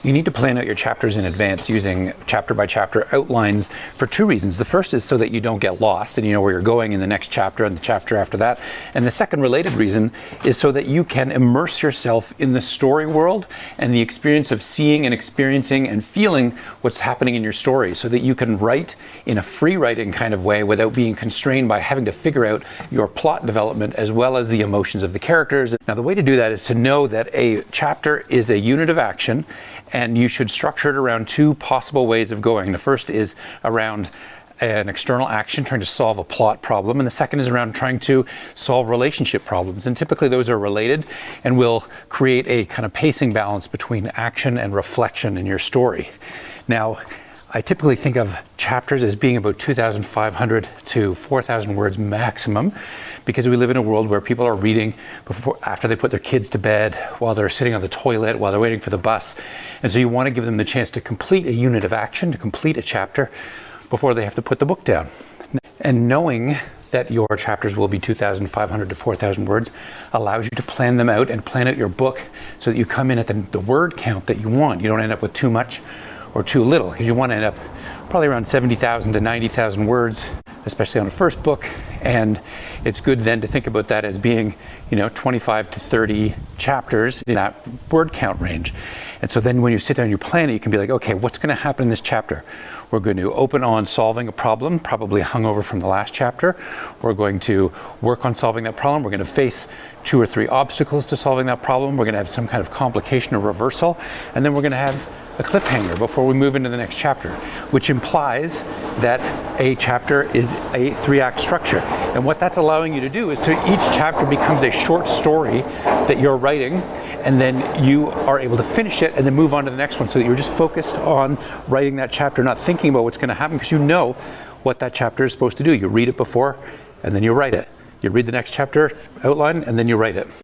You need to plan out your chapters in advance using chapter by chapter outlines for two reasons. The first is so that you don't get lost and you know where you're going in the next chapter and the chapter after that. And the second related reason is so that you can immerse yourself in the story world and the experience of seeing and experiencing and feeling what's happening in your story, so that you can write in a free writing kind of way without being constrained by having to figure out your plot development as well as the emotions of the characters. Now, the way to do that is to know that a chapter is a unit of action, and you should structure it around two possible ways of going. The first is around an external action trying to solve a plot problem, and the second is around trying to solve relationship problems. And typically those are related and will create a kind of pacing balance between action and reflection in your story. Now, I typically think of chapters as being about 2,500 to 4,000 words maximum, because we live in a world where people are reading after they put their kids to bed, while they're sitting on the toilet, while they're waiting for the bus. And so you want to give them the chance to complete a unit of action, to complete a chapter before they have to put the book down. And knowing that your chapters will be 2,500 to 4,000 words allows you to plan them out and plan out your book so that you come in at the word count that you want. You don't end up with too much or too little, because you want to end up probably around 70,000 to 90,000 words, especially on a first book. And it's good then to think about that as being, 25 to 30 chapters in that word count range. And so then when you sit down and you plan it, you can be like, okay, what's going to happen in this chapter? We're going to open on solving a problem, probably hungover from the last chapter. We're going to work on solving that problem. We're going to face 2 or 3 obstacles to solving that problem. We're going to have some kind of complication or reversal. And then we're going to have a cliffhanger before we move into the next chapter, which implies that a chapter is a 3-act structure. And what that's allowing you to do is each chapter becomes a short story that you're writing, and then you are able to finish it and then move on to the next one, so that you're just focused on writing that chapter, not thinking about what's going to happen, because you know what that chapter is supposed to do. You read it before and then you write it. You read the next chapter outline and then you write it.